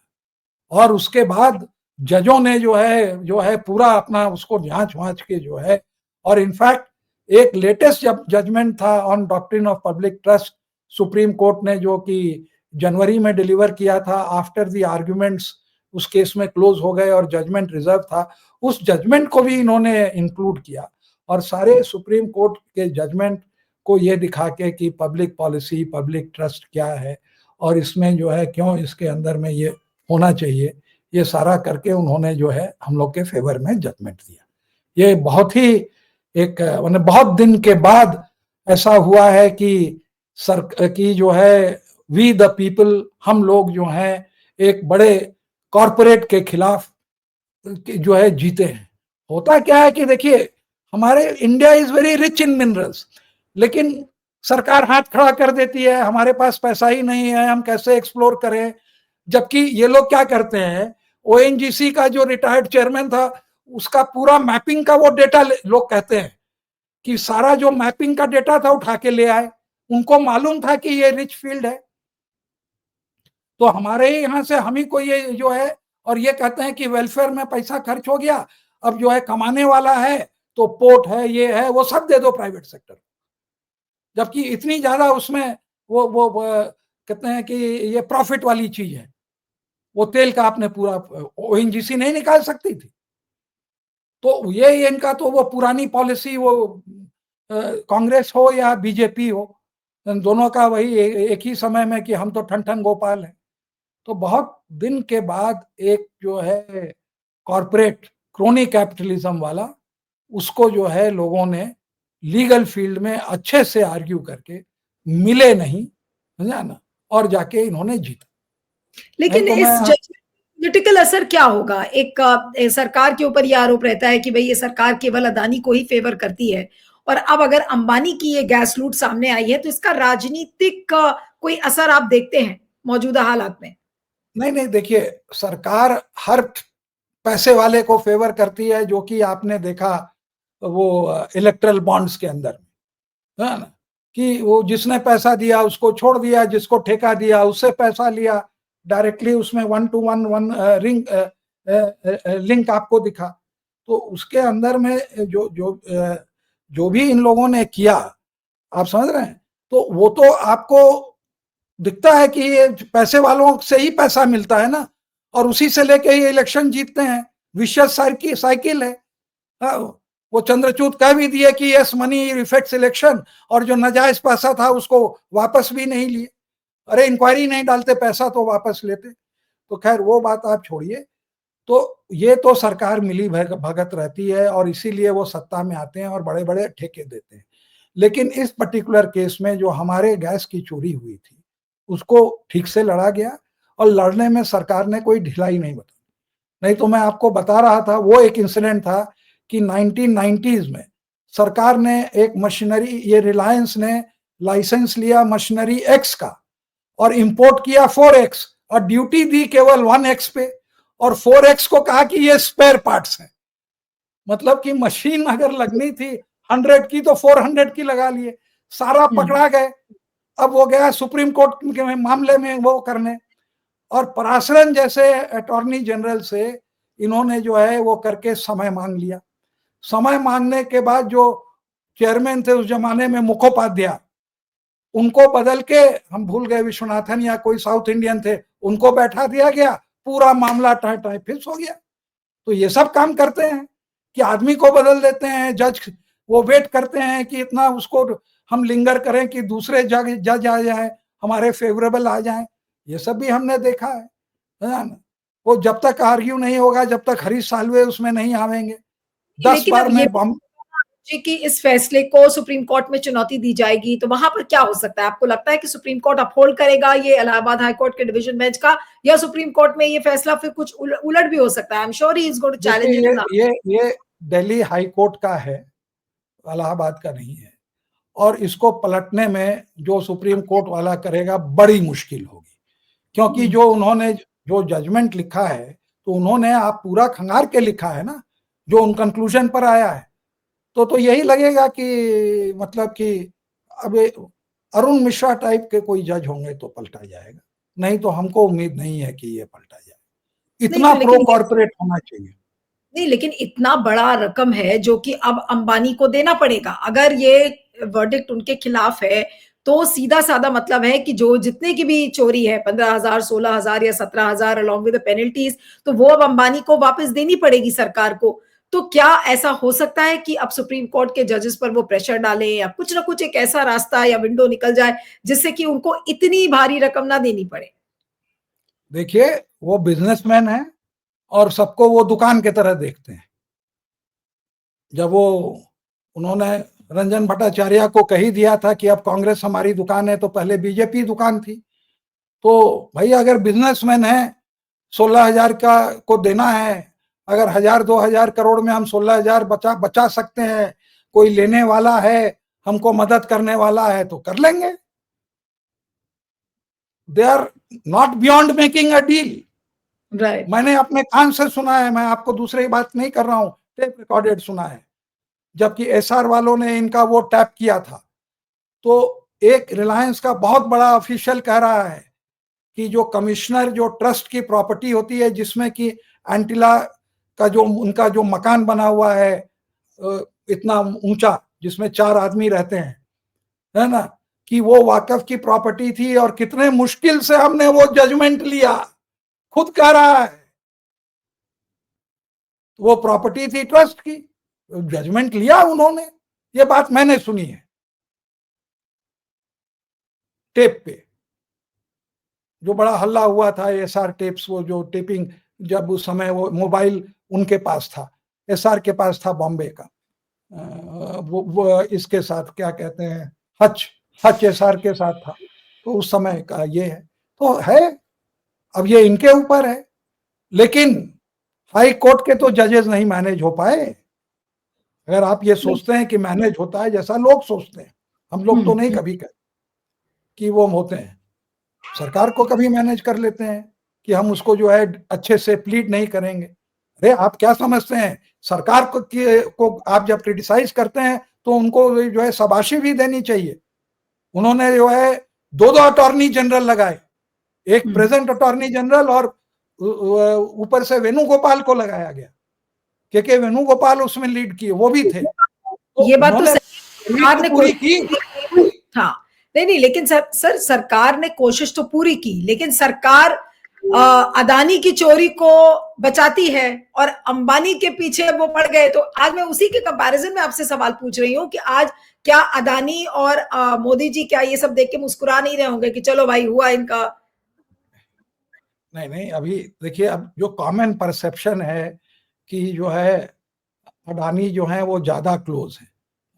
और उसके बाद जजों ने जो है पूरा अपना उसको जांच वांच के जो है, और इनफैक्ट एक लेटेस्ट जब जजमेंट था on doctrine of public trust, supreme court ने जो कि जनवरी में डिलीवर किया था आफ्टर द आर्ग्यूमेंट्स, उस केस में क्लोज हो गए और जजमेंट रिजर्व था, उस जजमेंट को भी इन्होंने इंक्लूड किया। और सारे सुप्रीम कोर्ट के जजमेंट को ये दिखा के कि पब्लिक पॉलिसी, पब्लिक ट्रस्ट क्या है, और इसमें जो है क्यों इसके अंदर में ये होना चाहिए, ये सारा करके उन्होंने जो है हम लोग के फेवर में जजमेंट दिया। ये बहुत ही एक मतलब बहुत दिन के बाद ऐसा हुआ है कि सर की जो है वी द पीपल, हम लोग जो हैं एक बड़े कॉरपोरेट के खिलाफ जो है जीते हैं। होता क्या है कि देखिए हमारे India is very rich in minerals, लेकिन सरकार हाथ खड़ा कर देती है, हमारे पास पैसा ही नहीं है, हम कैसे एक्सप्लोर करें। जबकि ये लोग क्या करते हैं, ओएनजीसी का जो रिटायर्ड चेयरमैन था उसका पूरा मैपिंग का वो डेटा लोग कहते हैं कि सारा जो मैपिंग का डेटा था उठा के ले आए, उनको मालूम था कि ये रिच फील्ड है। तो हमारे ही यहाँ से हम ही को ये जो है, और ये कहते हैं कि वेलफेयर में पैसा खर्च हो गया, अब जो है कमाने वाला है तो पोर्ट है, ये है, वो सब दे दो प्राइवेट सेक्टर। जबकि इतनी ज्यादा उसमें वो कहते हैं कि ये प्रॉफिट वाली चीज है। वो तेल का आपने पूरा, ओएनजीसी नहीं निकाल सकती थी। तो ये इनका तो वो पुरानी पॉलिसी, वो कांग्रेस हो या बीजेपी हो, दोनों का वही एक ही समय में कि हम तो ठन ठन गोपाल हैं। तो बहुत दिन के बाद एक जो है कॉरपोरेट क्रोनी कैपिटलिज्म वाला, उसको जो है लोगों ने लीगल फील्ड में अच्छे से आर्ग्यू करके मिले नहीं, समझा ना, और जाके इन्होंने जीता। नहीं लेकिन तो मैं, इस जजमेंट पॉलिटिकल असर क्या होगा? एक सरकार के ऊपर यह आरोप रहता है कि भाई ये सरकार केवल अदानी को ही फेवर करती है, और अब अगर अंबानी की ये गैस लूट सामने आई है तो इसका राजनीतिक कोई असर आप देखते हैं मौजूदा हालात में? नहीं नहीं देखिए, सरकार हर पैसे वाले को फेवर करती है, जो कि आपने देखा वो इलेक्ट्रल बॉन्ड्स के अंदर, है ना, कि वो जिसने पैसा दिया उसको छोड़ दिया, जिसको ठेका दिया उससे पैसा लिया डायरेक्टली, उसमें 1 to 1 वन रिंग लिंक आपको दिखा। तो उसके अंदर में जो जो जो भी इन लोगों ने किया, आप समझ रहे हैं, तो वो तो आपको दिखता है कि ये पैसे वालों से ही पैसा मिलता है ना, और उसी से लेके ये इलेक्शन जीतते हैं। विशेष साइकिल है। हाँ, वो चंद्रचूड कह भी दिए कि यस मनी इफेक्ट्स इलेक्शन, और जो नाजायज पैसा था उसको वापस भी नहीं लिए। अरे इंक्वायरी नहीं डालते, पैसा तो वापस लेते। तो खैर वो बात आप छोड़िए। तो ये तो सरकार मिली भगत रहती है और इसीलिए वो सत्ता में आते हैं और बड़े बड़े ठेके देते हैं। लेकिन इस पर्टिकुलर केस में जो हमारे गैस की चोरी हुई थी उसको ठीक से लड़ा गया, और लड़ने में सरकार ने कोई ढिलाई नहीं बताई। नहीं तो मैं आपको बता रहा था, वो एक इंसिडेंट था कि 1990s में सरकार ने एक मशीनरी, ये रिलायंस ने लाइसेंस लिया मशीनरी एक्स का और इंपोर्ट किया 4x और ड्यूटी दी केवल 1x पे और 4x को कहा कि ये स्पेयर पार्ट्स है। मतलब कि मशीन अगर लगनी थी 100 की तो 400 की लगा लिए, सारा पकड़ा गए। अब वो गया सुप्रीम कोर्ट के मामले में वो करने, और पराशरन जैसे अटॉर्नी जनरल से इन्होंने जो है वो करके समय मांग लिया। समय मांगने के बाद जो चेयरमैन थे उस जमाने में मुखोपाध्याय, उनको बदल के हम भूल गए विश्वनाथन या कोई साउथ इंडियन थे, उनको बैठा दिया गया, पूरा मामला टाई फिक्स हो गया। तो ये सब काम करते हैं कि आदमी को बदल देते हैं, जज वो वेट करते हैं कि इतना उसको हम लिंगर करें कि दूसरे जज आ जाए, हमारे फेवरेबल आ जाए। ये सब भी हमने देखा है ना? वो जब तक आर्ग्यू नहीं होगा, जब तक हरीश साल्वे उसमें नहीं आवेंगे, 10 लेकिन बार अब ये में बम कि इस फैसले को सुप्रीम कोर्ट में चुनौती दी जाएगी, तो वहां पर क्या हो सकता है? आपको लगता है कि सुप्रीम कोर्ट अपहोल्ड करेगा ये इलाहाबाद हाई कोर्ट के डिवीजन बेंच का, या सुप्रीम कोर्ट में ये फैसला फिर कुछ उलट भी हो सकता है? I am sure he is going to challenge it देखिए, इन ये दिल्ली हाई कोर्ट का है, इलाहाबाद का नहीं है, और इसको पलटने में जो सुप्रीम कोर्ट वाला करेगा बड़ी मुश्किल होगी, क्योंकि जो उन्होंने जो जजमेंट लिखा है तो उन्होंने आप पूरा खंगार के लिखा है ना, जो उन कंक्लूजन पर आया है। तो यही लगेगा कि मतलब कि अब अरुण मिश्रा टाइप के कोई जज होंगे तो पलटा जाएगा, नहीं तो हमको उम्मीद नहीं है कि ये पलटा जाए। नहीं इतना तो प्रो लेकिन कॉर्पोरेट होना चाहिए। नहीं, लेकिन इतना बड़ा रकम है जो कि अब अंबानी को देना पड़ेगा। अगर ये वर्डिक्ट उनके खिलाफ है तो सीधा साधा मतलब है कि जो जितने की भी चोरी है 15,000, 16,000 या 17,000 अलॉन्ग विद पेनल्टीज, तो वो अब अंबानी को वापस देनी पड़ेगी सरकार को। तो क्या ऐसा हो सकता है कि अब सुप्रीम कोर्ट के जजेस पर वो प्रेशर डालें, या कुछ ना कुछ एक ऐसा रास्ता या विंडो निकल जाए जिससे कि उनको इतनी भारी रकम ना देनी पड़े? देखिए, वो बिजनेसमैन है और सबको वो दुकान की तरह देखते हैं। जब वो उन्होंने रंजन भट्टाचार्य को कही दिया था कि अब कांग्रेस हमारी दुकान है, तो पहले बीजेपी दुकान थी। तो भाई अगर बिजनेसमैन है, 16,000 का को देना है, अगर 1,000-2,000 करोड़ में हम 16,000 बचा सकते हैं, कोई लेने वाला है, हमको मदद करने वाला है, तो कर लेंगे। They are not beyond making a deal. Right. मैंने अपने कान से सुना है, मैं आपको दूसरी बात नहीं कर रहा हूं, टेप रिकॉर्डेड सुना है। जबकि एसआर वालों ने इनका वो टैप किया था, तो एक रिलायंस का बहुत बड़ा ऑफिशियल कह रहा है कि जो कमिश्नर जो ट्रस्ट की प्रॉपर्टी होती है, जिसमें कि एंटिला का जो उनका जो मकान बना हुआ है इतना ऊंचा, जिसमें 4 आदमी रहते हैं, है ना, कि वो वाकफ की प्रॉपर्टी थी और कितने मुश्किल से हमने वो जजमेंट लिया, खुद कह रहा है। वो प्रॉपर्टी थी ट्रस्ट की, जजमेंट लिया उन्होंने, ये बात मैंने सुनी है टेप पे। जो बड़ा हल्ला हुआ था एसआर टेप्स, वो जो टेपिंग, जब उस समय वो मोबाइल उनके पास था, एसआर के पास था बॉम्बे का, वो इसके साथ क्या कहते हैं, हच हच एसआर के साथ था, तो उस समय का ये है, तो है। अब ये इनके ऊपर है, लेकिन हाई कोर्ट के तो जजेस नहीं मैनेज हो पाए। अगर आप ये सोचते हैं कि मैनेज होता है जैसा लोग सोचते हैं, हम लोग तो नहीं कभी कहते कि वो होते हैं, सरकार को कभी मैनेज कर लेते हैं कि हम उसको जो है अच्छे से प्लीड नहीं करेंगे। अरे आप क्या समझते हैं, सरकार को आप जब क्रिटिसाइज करते हैं तो उनको जो है शाबाशी भी देनी चाहिए। उन्होंने जो है 2 अटॉर्नी जनरल लगाए, एक प्रेजेंट अटॉर्नी जनरल और ऊपर से वेणुगोपाल को लगाया गया, के वेणुगोपाल उसमें लीड किए, वो भी थे। तो ये बात तो उन्होंने सरकार ने पूरी की। हाँ, नहीं लेकिन सर सरकार ने कोशिश तो पूरी की, लेकिन सरकार अदानी की चोरी को बचाती है और अंबानी के पीछे वो पड़ गए। तो आज मैं उसी के कंपैरिजन में आपसे सवाल पूछ रही हूँ कि आज क्या अदानी और मोदी जी क्या ये सब देख के मुस्कुरा नहीं रहे होंगे कि चलो भाई हुआ इनका? नहीं, अभी देखिए, अब जो कॉमन परसेप्शन है कि जो है अडानी जो है वो ज्यादा क्लोज है।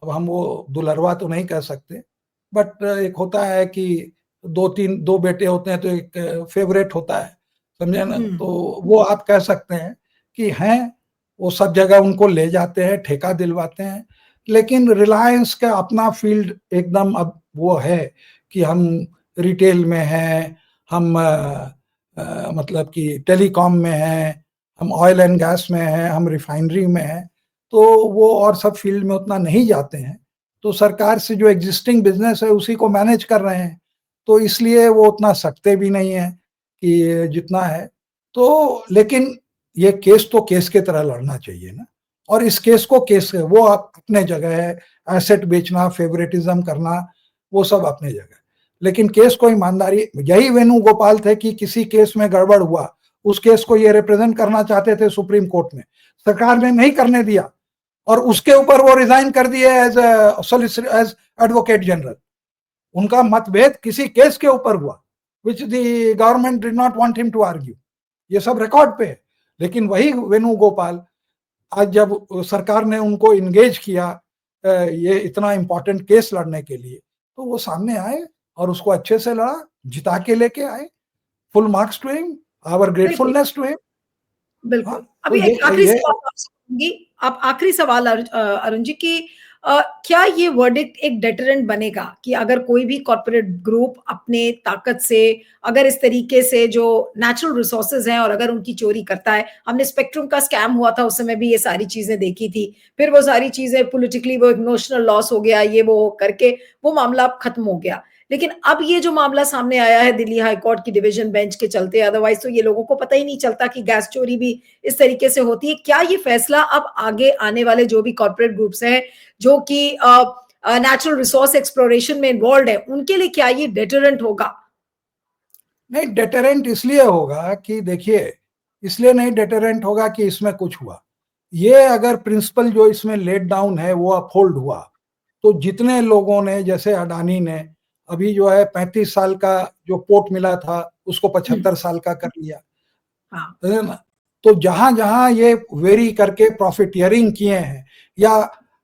अब हम वो दुलरवा तो नहीं कह सकते, बट एक होता है कि 2 बेटे होते हैं तो एक फेवरेट होता है, समझे ना, तो वो आप कह सकते हैं कि हैं, वो सब जगह उनको ले जाते हैं, ठेका दिलवाते हैं। लेकिन रिलायंस का अपना फील्ड एकदम अब वो है कि हम रिटेल में हैं, हम मतलब कि टेलीकॉम में हैं, हम ऑयल एंड गैस में हैं, हम रिफाइनरी में हैं, तो वो और सब फील्ड में उतना नहीं जाते हैं। तो सरकार से जो एग्जिस्टिंग बिजनेस है उसी को मैनेज कर रहे हैं, तो इसलिए वो उतना सकते भी नहीं है कि जितना है। तो लेकिन ये केस तो केस के तरह लड़ना चाहिए ना, और इस केस को केस वो अपने जगह है, एसेट बेचना, फेवरेटिज्म करना, वो सब अपने जगह। लेकिन केस को ईमानदारी, यही वेणुगोपाल थे कि किसी केस में गड़बड़ हुआ, उस केस को ये रिप्रेजेंट करना चाहते थे सुप्रीम कोर्ट में, सरकार ने नहीं करने दिया और उसके ऊपर वो रिजाइन कर दिए एज एज एडवोकेट जनरल। उनका मतभेद किसी केस के ऊपर हुआ which the government did not want him to argue, ये सब रिकॉर्ड पे है। लेकिन वही वेणुगोपाल आज जब सरकार ने उनको इंगेज किया ये इतना इंपॉर्टेंट केस लड़ने के लिए, तो वो सामने आए और उसको अच्छे से लड़ा, जिता के लेके आए। Full marks to him, our बिल्कुल, ग्रेटफुलनेस टू हिम। हाँ, बिल्कुल। तो अभी एक आखिरी ये सवाल आपसे पूछूँगी, आप आखिरी सवाल अरुण जी कि क्या ये वर्डिक्ट एक डेटरेंट बनेगा कि अगर कोई भी कॉर्पोरेट ग्रुप अपने ताकत से अगर इस तरीके से जो नेचुरल रिसोर्सेज हैं और अगर उनकी चोरी करता है, हमने स्पेक्ट्रम का स्कैम हुआ था उस समय भी ये सारी चीजें देखी थी, फिर वो सारी चीजें पॉलिटिकली वो इमोशनल लॉस हो गया, ये वो करके वो मामला अब खत्म हो गया। लेकिन अब ये जो मामला सामने आया है दिल्ली हाई कोर्ट की डिवीजन बेंच के चलते, अदरवाइज तो ये लोगों को पता ही नहीं चलता कि गैस चोरी भी इस तरीके से होती है। क्या ये फैसला अब आगे आने वाले जो भी कॉर्पोरेट ग्रुप्स हैं जो कि नेचुरल रिसोर्स एक्सप्लोरेशन में इन्वॉल्व है, उनके लिए क्या ये डेटरेंट होगा? नहीं, डेटरेंट इसलिए होगा कि देखिए, इसलिए नहीं डेटरेंट होगा कि इसमें कुछ हुआ, ये अगर प्रिंसिपल जो इसमें लेट डाउन है वो अपहोल्ड हुआ, तो जितने लोगों ने, जैसे अडानी ने अभी जो है 35 साल का जो पोर्ट मिला था उसको 75 साल का कर लिया, हाँ, है ना। तो जहां जहां ये वेरी करके प्रॉफिटियरिंग किए हैं, या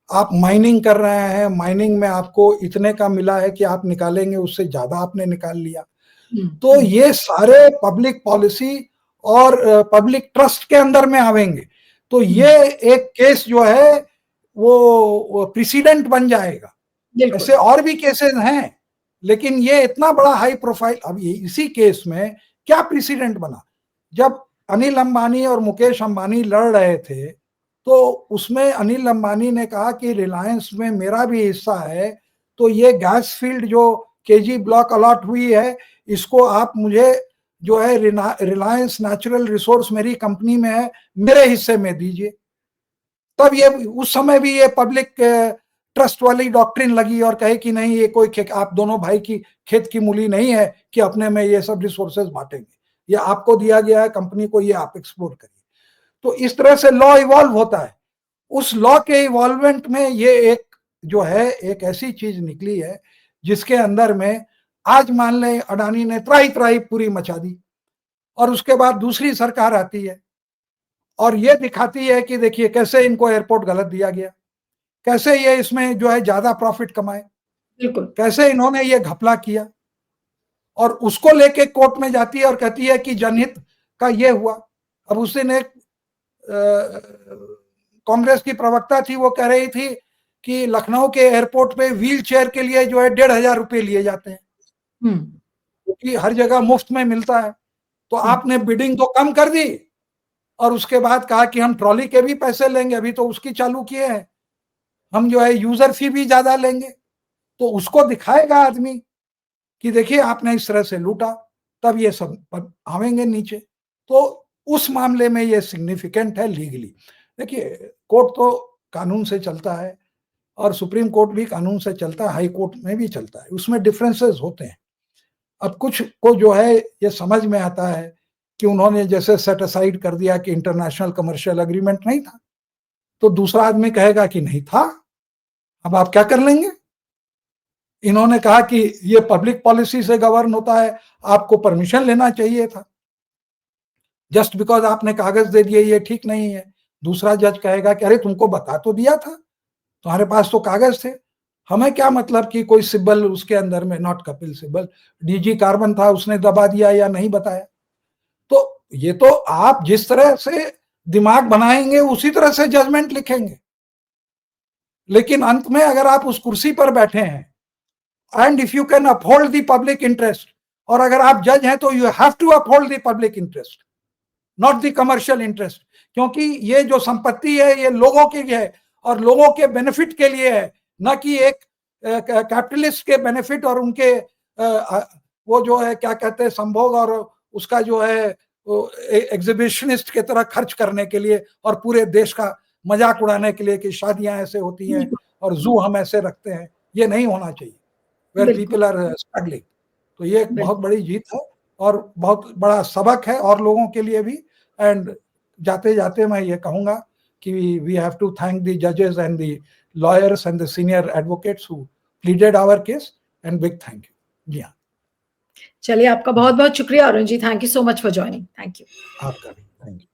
आप माइनिंग कर रहे हैं, माइनिंग में आपको इतने का मिला है कि आप निकालेंगे उससे ज्यादा आपने निकाल लिया, तो ये सारे पब्लिक पॉलिसी और पब्लिक ट्रस्ट के अंदर में आवेंगे। तो ये एक केस जो है वो प्रेसिडेंट बन जाएगा। बिल्कुल। ऐसे और भी केसेस हैं, लेकिन ये इतना बड़ा हाई प्रोफाइल, अब इसी केस में क्या प्रेसिडेंट बना, जब अनिल अंबानी और मुकेश अंबानी लड़ रहे थे, तो उसमें अनिल अंबानी ने कहा कि रिलायंस में मेरा भी हिस्सा है, तो ये गैस फील्ड जो केजी ब्लॉक अलॉट हुई है, इसको आप मुझे जो है रिलायंस नेचुरल रिसोर्स मेरी कंपनी में है, मेरे हिस्से में दीजिए। तब ये उस समय भी ये पब्लिक ट्रस्ट वाली डॉक्ट्रिन लगी और कहे कि नहीं, ये कोई आप दोनों भाई की खेत की मूली नहीं है कि अपने में ये सब रिसोर्सेज बांटेंगे, ये आपको दिया गया है कंपनी को, ये आप एक्सप्लोर करिए। तो इस तरह से लॉ इवॉल्व होता है। उस लॉ के इवॉल्वमेंट में ये एक जो है एक ऐसी चीज निकली है जिसके अंदर में आज मान लें अडानी ने त्राही त्राही पूरी मचा दी, और उसके बाद दूसरी सरकार आती है और ये दिखाती है कि देखिए कैसे इनको एयरपोर्ट गलत दिया गया, कैसे ये इसमें जो है ज्यादा प्रॉफिट कमाए, बिल्कुल। कैसे इन्होंने ये घपला किया, और उसको लेके कोर्ट में जाती है और कहती है कि जनहित का ये हुआ। अब उस दिन एक कांग्रेस की प्रवक्ता थी, वो कह रही थी कि लखनऊ के एयरपोर्ट पे व्हील चेयर के लिए जो है 1,500 रुपए लिए जाते हैं, क्योंकि हर जगह मुफ्त में मिलता है। तो आपने बिडिंग तो कम कर दी और उसके बाद कहा कि हम ट्रॉली के भी पैसे लेंगे, अभी तो उसकी चालू किए हैं, हम जो है यूजर फी भी ज्यादा लेंगे। तो उसको दिखाएगा आदमी कि देखिए आपने इस तरह से लूटा, तब ये सब आवेंगे नीचे। तो उस मामले में ये सिग्निफिकेंट है लीगली। देखिए, कोर्ट तो कानून से चलता है और सुप्रीम कोर्ट भी कानून से चलता है, हाई कोर्ट में भी चलता है, उसमें डिफरेंसेस होते हैं। अब कुछ को जो है ये समझ में आता है कि उन्होंने जैसे सेट असाइड कर दिया कि इंटरनेशनल कमर्शियल एग्रीमेंट नहीं था, तो दूसरा आदमी कहेगा कि नहीं था, अब आप क्या कर लेंगे। इन्होंने कहा कि ये पब्लिक पॉलिसी से गवर्न होता है, आपको परमिशन लेना चाहिए था, जस्ट बिकॉज आपने कागज दे दिए ये ठीक नहीं है। दूसरा जज कहेगा कि अरे तुमको बता तो दिया था, तुम्हारे पास तो कागज थे, हमें क्या मतलब कि कोई सिब्बल उसके अंदर में, not Kapil Sibal, DG carbon था, उसने दबा दिया या नहीं बताया। तो ये तो आप जिस तरह से दिमाग बनाएंगे उसी तरह से जजमेंट लिखेंगे। लेकिन अंत में अगर आप उस कुर्सी पर बैठे हैं, and if you can uphold the public interest, और अगर आप जज हैं तो you have to uphold the public interest, not the commercial interest, क्योंकि ये जो संपत्ति है ये लोगों की है और लोगों के बेनिफिट के लिए है, न कि एक कैपिटलिस्ट के बेनिफिट और उनके वो जो है क्या कहते हैं संभोग और उसका जो है एग्जीबिशनिस्ट की तरह खर्च करने के लिए और पूरे देश का मजाक उड़ाने के लिए कि शादियां ऐसे होती हैं और जू हम ऐसे रखते हैं, ये नहीं होना चाहिए, वेयर पीपल आर स्ट्रगलिंग। तो ये एक बहुत बड़ी जीत है और बहुत बड़ा सबक है और लोगों के लिए भी। एंड जाते जाते मैं ये कहूंगा कि we have to thank the जजेस and the lawyers and the senior advocates who pleaded our case, and big thank you. जी हाँ, चलिए आपका बहुत बहुत शुक्रिया Arun ji, thank you so much for joining, thank you. आपका भी थैंक यू।